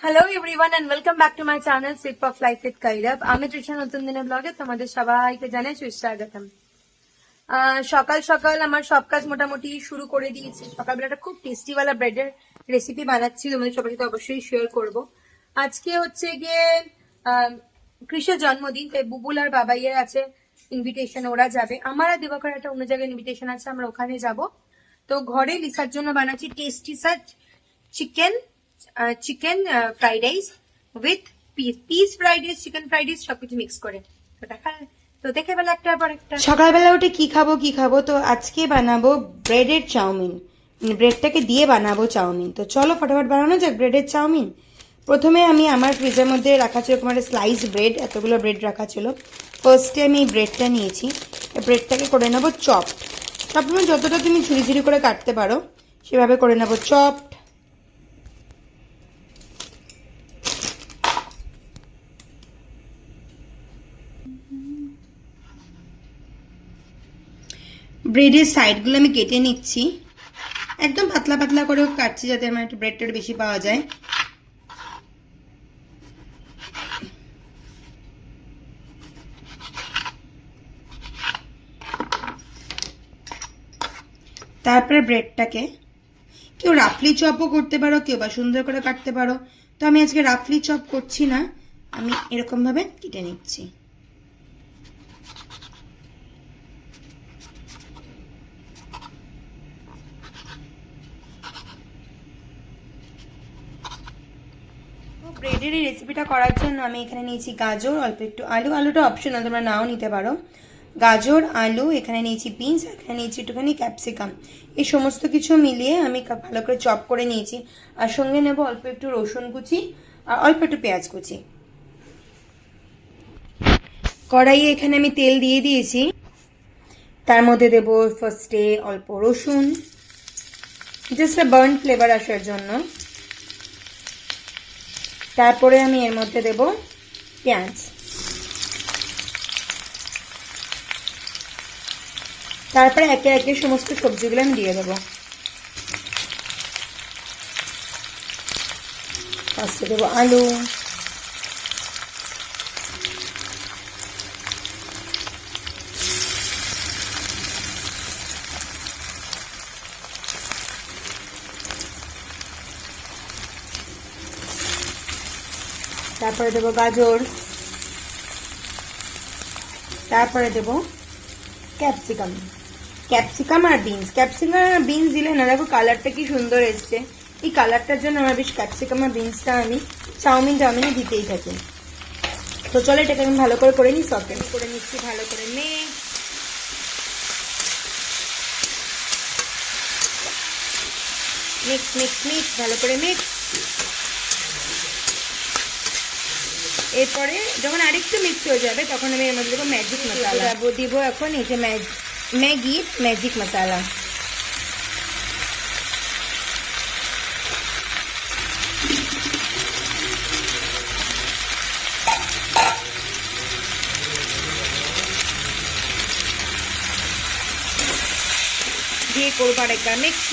Hello everyone and welcome back to my channel sip of life with Kairab. আমি তৃষা নতুন দিনের ব্লগে তোমাদের সবাইকে জানাই সুস্বাগতম। সকাল সকাল আমার সব কাজ মোটামুটি শুরু করে দিয়েছি। সকালবেলাটা খুব টেস্টিওয়ালা ব্রেডের রেসিপি বানাচ্ছি, তোমাদের সবার সাথে অবশ্যই শেয়ার করব। আজকে হচ্ছে গিয়ে কৃষের জন্মদিন, তাই বুবুল আর বাবাইয়ের আছে ইনভিটেশন, ওরা যাবে। আমার আর দিবাকর একটা অন্য জায়গায় ইনভিটেশন আছে, আমরা ওখানে যাব। তো ঘরে লিসার জন্য বানাচ্ছি tasty such chicken fried rice with piece fried rice, chicken fried rice সবকিছু মিক্স করে। তো দেখে বেলা একটার পর একটা সকালবেলা উঠে কি খাবো তো আজকে বানাবো ব্রেডের চাউমিন। ব্রেডটাকে দিয়ে বানাবো চাউমিন। তো চলো ফটাফট বানানো যাক ব্রেডের চাউমিন। প্রথমে আমি আমার ফ্রিজের মধ্যে রাখা ছিল একটা স্লাইস ব্রেড, এতগুলো ব্রেড রাখা ছিল। ফার্স্টে আমি এই ব্রেডটা নিয়েছি, ব্রেডটাকে করে নেবো চপড। সবসময় যতটা তুমি ঝুড়ি ঝুড়ি করে কাটতে পারো সেভাবে করে নেবো চপড। ব্রেডের সাইডগুলো আমি কেটে নিচ্ছি, একদম পাতলা পাতলা করেও কাটছি যাতে আমার একটু ব্রেডটা বেশি পাওয়া যায়। তারপরে ব্রেডটাকে কেউ রাফলি চপও করতে পারো, কেউ বা সুন্দর করে কাটতে পারো। তো আমি আজকে রাফলি চপ করছি না, আমি এরকম ভাবে কেটে নিচ্ছি। ব্রেডের এই রেসিপিটা করার জন্য আমি এখানে নিয়েছি গাজর, অল্প একটু আলু, আলুটা অপশনাল, তোমরা নাও নিতে পারো। গাজর, আলু, এখানে নিয়েছি বিনস, এখানে নিয়েছি একটুখানি ক্যাপসিকাম। এই সমস্ত কিছু মিলিয়ে আমি ভালো করে চপ করে নিয়েছি। আর সঙ্গে নেব অল্প একটু রসুন কুচি আর অল্প একটু পেঁয়াজ কুচি। কড়াইয়ে এখানে আমি তেল দিয়ে দিয়েছি, তার মধ্যে দেব ফার্স্টে অল্প রসুন, জাস্ট বার্ন ফ্লেভার আসার জন্য। তারপরে আমি এর মধ্যে দেব পেঁয়াজ, তারপরে একে একে সমস্ত সবজিগুলো আমি দিয়ে দেবো। ফার্স্টে দেবো আলু, তারপরে দেবো গাজর, তারপরে দেবো ক্যাপসিকাম। ক্যাপসিকাম আর বিনস, ক্যাপসিকাম আর বিনস দিলে না দেখো কালারটা কি সুন্দর এসছে। এই কালারটার জন্য আমার বেশ ক্যাপসিকাম আর বিনসটা আমি চাউমিনে দিতেই থাকি। তো চলো এটাকে আমি ভালো করে নিই, সফট করে নিচ্ছি ভালো করে মিক্স ভালো করে মিক্স। এরপরে যখন আরেকটু মিক্স হয়ে যাবে তখন আমি এর মধ্যে দেবো ম্যাজিক মশলা, দিব এখন এই যে ম্যাজিক মশলা। দিয়ে করবো আরেকবার মিক্স।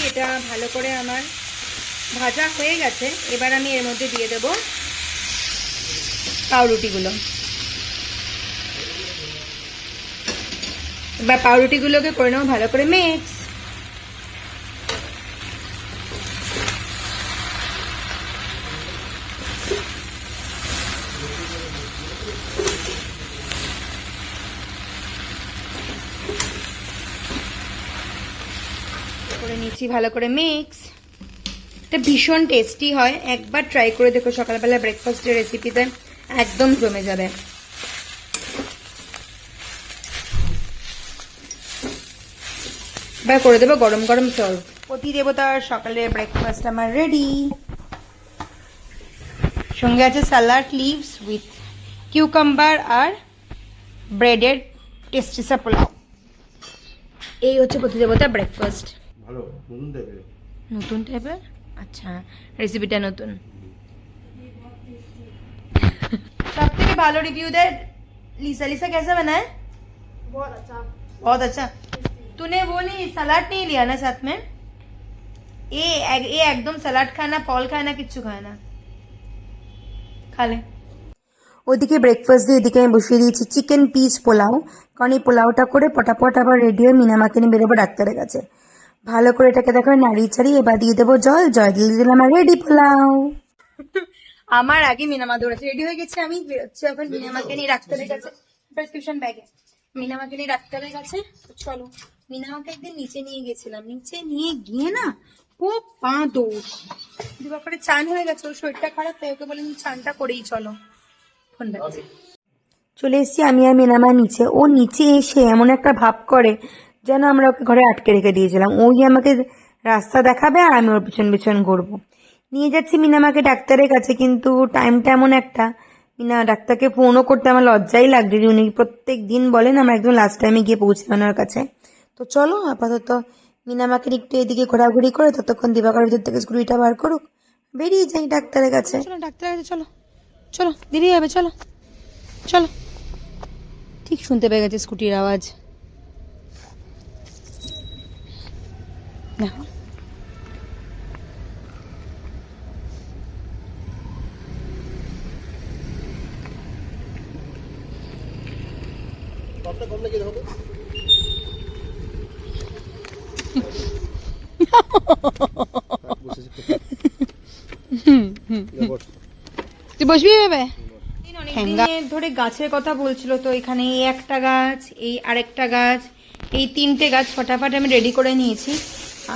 এটা ভালো করে আমার ভাজা হয়ে গেছে। এবার আমি এর মধ্যে দিয়ে দেব পাউরুটিগুলো। এবার পাউরুটিগুলোকে করে নেবো ভালো করে মিক্স। করে নিচ্ছি ভালো করে মিক্স। এটা ভীষণ টেস্টি হয়, একবার ট্রাই করে দেখো সকালবেলা ব্রেকফাস্টের রেসিপিতে, একদম জমে যাবে। এবার করে দেবো গরম গরম সার্ভ। পতি দেবতার সকালের ব্রেকফাস্ট আমার রেডি। সঙ্গে আছে স্যালাড লিভস উইথ কিউকাম্বার আর ব্রেডের টেস্টি সা পোলাও। এই হচ্ছে প্রতিযোগিতা ব্রেকফাস্ট। ভালো নতুন টাইপের। নতুন টাইপের, আচ্ছা রেসিপিটা নতুন। সব থেকে ভালো রিভিউ दे लिसा। लिसा कैसा बना है? बहुत अच्छा। तूने वो नहीं सलाद नहीं लिया ना साथ में? ये एकदम सलाद खाना, फल खाना, किच्ছু খায় না। खा ले। ওদিকে ব্রেকফাস্ট দিয়ে এদিকে আমি বসিয়ে দিয়েছি চিকেন পিস পোলাও, কারণ এই পোলাওটা করে পটাপট আবার রেডি হয়ে মিনামাকে নিয়ে বেরোবো ডাক্তারের কাছে। ভালো করে এটাকে দেখো নাড়িয়ে ছাড়িয়ে এবার দিয়ে দেবো জল, জল দিয়ে দিলাম আমার রেডি পোলাও। আমার আগে মিনামা দৌড়াচ্ছে, রেডি হয়ে গেছে, আমি বেরোচ্ছি এখন মিনামাকে নিয়ে ডাক্তারের কাছে, প্রেসক্রিপশন ব্যাগে মিনামাকে নিয়ে ডাক্তারের কাছে। চলো, মিনামাকে একদিন নিচে নিয়ে গেছিলাম, নিচে নিয়ে গিয়ে না ও পা দৌড় দুবার চান হয়ে গেছে, ওর শরীরটা খারাপ, তাই ওকে বলে চানটা করেই চলো। ফোন রাখছি। চলে এসেছি আমি আর মিনামা নিচে। ও নিচে এসে এমন একটা ভাব করে যেন আমরা ওকে ঘরে আটকে রেখে দিয়েছিলাম। ওই আমাকে রাস্তা দেখাবে আর আমি ওর পিছন পিছন ঘুরবো। নিয়ে যাচ্ছি মিনামাকে ডাক্তারের কাছে, কিন্তু টাইমটা এমন একটা, ডাক্তারকে ফোনও করতে আমার লজ্জাই লাগছে যে উনি প্রত্যেক দিন বলেন, আমরা একদম লাস্ট টাইমে গিয়ে পৌঁছলাম ওনার কাছে। তো চলো আপাতত মিনামাকে একটু এদিকে ঘোরাঘুরি করে ততক্ষণ দিবাকর ভিতর থেকে স্কুটিটা বার করুক, বেরিয়ে যাই ডাক্তারের কাছে। চলো ডাক্তারের কাছে চলো, চলো দেরি হবে, চলো চলো। ঠিক শুনতে পেয়ে গেছে স্কুটির আওয়াজ, দেখো। কতটা কম লাগে দেখো তো। বসেছি কোথায়? বস। তুই বসবি ভেবে? অনেকদিন ধরে গাছের কথা বলছিল, তো এখানে এই একটা গাছ, এই আরেকটা গাছ, এই তিনটে গাছ ফটাফট আমি রেডি করে নিয়েছি।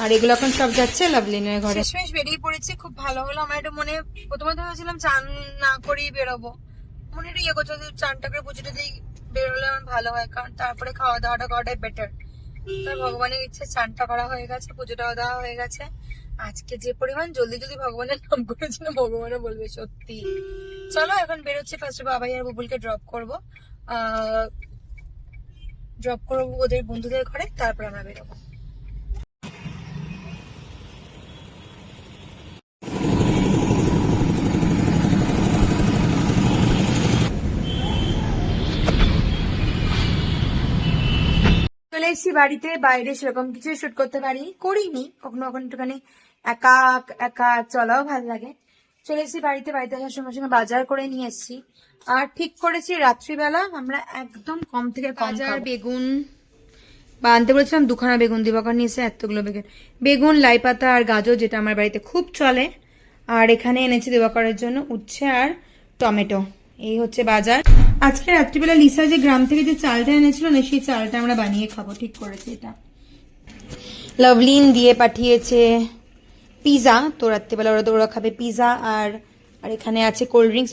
আর এগুলো এখন সব যাচ্ছে লাভলিনের ঘরে। শেষমেশ বেরিয়ে পড়েছি, খুব ভালো হলো। আমার একটু মনে প্রথমে ভেবেছিলাম চান না করেই বেরোবো, মনে একটু ইয়ে করছে চানটা করে পুজোটা দিয়ে বেরোলে আমার ভালো হয়, কারণ তারপরে খাওয়া দাওয়াটা করাটাই বেটার। তার ভগবানের ইচ্ছে চানটা করা হয়ে গেছে, পুজোটাও দেওয়া হয়ে গেছে। আজকে যে পরিমাণ জলদি জলদি ভগবানের নাম করেছিল, ভগবানও বলবে সত্যি। চলো এখন বেরোচ্ছি, ফার্স্টে বাবাই আর বুবুলকে ড্রপ করবো ওদের বন্ধুদের ঘরে, তারপর আমরা বেরোবো। চলে এসেছি বাড়িতে। বাইরে সেরকম কিছু শুট করতে করিনি কখনো কখনো, একটুখানি একা একা চলাও ভালো লাগে। চলে এসেছি বাড়িতে আসার সঙ্গে সঙ্গে বাজার করে নিয়ে এসেছি। আর ঠিক করেছি রাত্রিবেলা আমরা একদম কম থেকে কম বেগুন বা আনতে বলেছিলাম, দুখানা বেগুন, দিবাকর নিয়ে এসে এতগুলো বেগুন, লাই পাতা আর গাজর, যেটা আমার বাড়িতে খুব চলে। আর এখানে এনেছি দিবাকরের জন্য উচ্ছে আর টমেটো। এই হচ্ছে বাজার। আজকে রাত্রিবেলা লিসা যে গ্রাম থেকে যে চালটা এনেছিল না, সেই চালটা আমরা বানিয়ে খাবো, ঠিক করেছি এটা। লাভলিন দিয়ে পাঠিয়েছে পিজা, তো রাত্রিবেলা ওরা খাবে পিজা। আর এখানে আছে cold drinks,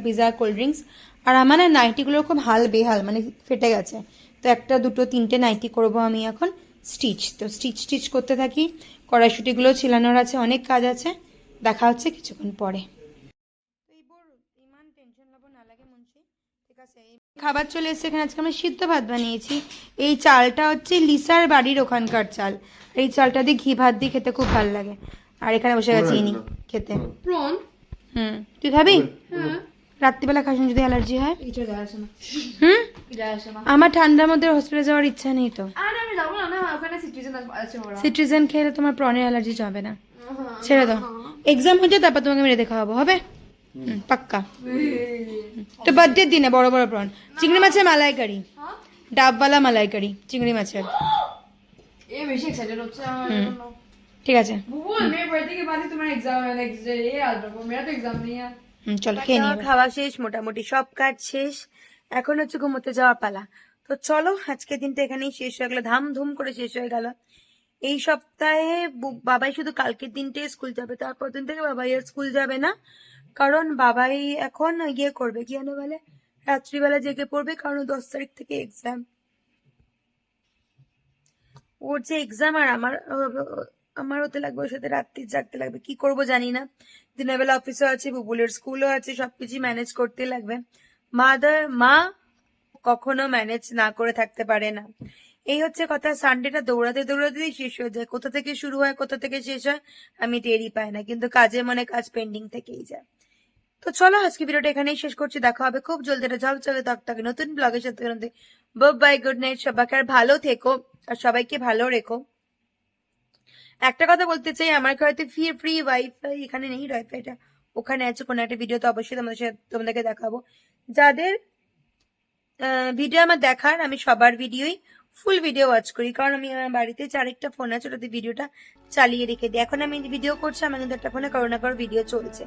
pizza cold drinks. আর আমার না নাইটিগুলো খুব বেহাল, মানে ফেটে গেছে, তো একটা দুটো তিনটে নাইটি করব আমি এখন স্টিচ। তো স্টিচ করতে থাকি, কড়াইশুটিগুলো ছিলানোর আছে, অনেক কাজ আছে। দেখা হচ্ছে কিছুক্ষণ পরে। খাবার চলে এসেছে এখানে। আজকে আমরা সিদ্ধ ভাত বানিয়েছি। এই চালটা হচ্ছে লিসার বাড়ির ওখানকার চাল, এই চালটা দিয়ে ঘি ভাত দিয়ে খেতে খুব ভালো লাগে। আর এখানে বসে গেছি ইনি খেতে প্রন। তুই খাবি? রাত্রিবেলা খাস যদি অ্যালার্জি হয়। আমার ঠান্ডার মধ্যে হসপিটালে যাওয়ার ইচ্ছা নেই তো। সিট্রিজেন খেলে তোমার প্রনের অ্যালার্জি যাবে না, ছেড়ে দাও। এক্সাম হয়ে যায় তারপর তোমাকে মেরে দেখা হবো, হবে? পাক্কা। তো বার্থডের দিনে বড় বড় প্রন, চিংড়ি মাছের মালাইকারি, ডাবওয়ালা মালাইকারি চিংড়ি মাছের। ঠিক আছে চলো খেয়ে নিই। খাওয়া শেষ, মোটামুটি সব কাজ শেষ, এখন হচ্ছে ঘুমোতে যাওয়া পালা। তো চলো আজকের দিনটা এখানেই শেষ হয়ে গেল, ধামধুম করে শেষ হয়ে গেল। এই সপ্তাহে বাবাই শুধু কালকের দিনটাই স্কুল যাবে, তারপর দিন থেকে বাবাই আর স্কুল যাবে না, কারণ বাবাই এখন ইয়ে করবে, কি জানো বলে, রাত্রিবেলা জেগে পড়বে, কারণ 10 তারিখ থেকে এক্সাম। ওর যে এক্সাম আর আমার হতে লাগবে, ওর সাথে রাত্রি জাগতে লাগবে, কি করব জানি না। দিনের বেলা অফিসও আছে, বুবুলের স্কুলও আছে, সবকিছু ম্যানেজ করতে লাগবে। মা কখনো ম্যানেজ না করে থাকতে পারে না। এই হচ্ছে কথা, সানডেটা দৌড়াতে দৌড়াতেই শেষ হয়ে যায়, কোথা থেকে শুরু হয় কোথা থেকে শেষ হয় আমি টেরই পাই না, কিন্তু কাজে মনে কাজ পেন্ডিং থেকেই যায়। তো চলো আজকে ভিডিওটা এখানেই শেষ করছি, দেখা হবে খুব জলদি একটা ঝকঝকে তকতকে নতুন ব্লগের সাথে। বাই, গুড নাইট সবাইকে, আর ভালো থেকো আর সবাইকে ভালো রেখো। একটা কথা বলতে চাই, আমার হয়তো ফ্রি ওয়াইফাই এখানে নেই, ওয়াইফাইটা ওখানে আছে, কোনো একটা ভিডিও তো অবশ্যই তোমাদেরকে দেখাবো। যাদের ভিডিও আমার দেখার, আমি সবার ভিডিওই ফুল ভিডিও ওয়াচ করি, কারণ আমি আমার বাড়িতে আরেকটা ফোন আছে, ওটাতে ভিডিওটা চালিয়ে রেখে দিই। এখন আমি ভিডিও করছি, আমার কিন্তু একটা ফোনে করো না করো ভিডিও চলছে।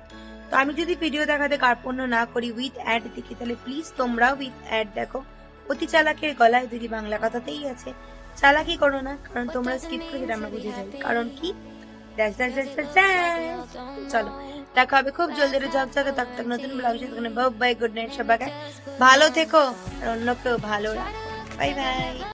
তো আমি যদি ভিডিও দেখাতে কার্পণ্য না করি, উইথ অ্যাড দেখি, তাহলে প্লিজ তোমরাও উইথ অ্যাড দেখো। অতি চালাকের গলায় দুটি বাংলা কথাতেই আছে, চালাকি করো না, কারণ তোমরা স্কিপ করে যেটা আমরা বুঝে যাই, কারণ কি dash dash dash dash dash. চলো দেখা হবে খুব জলদি ঝকঝকে তক নতুন ব্লগ সাথে। বাই, গুড নাইট সবাইকে, ভালো থেকো আর অন্যকেও ভালো রাখো। Bye bye.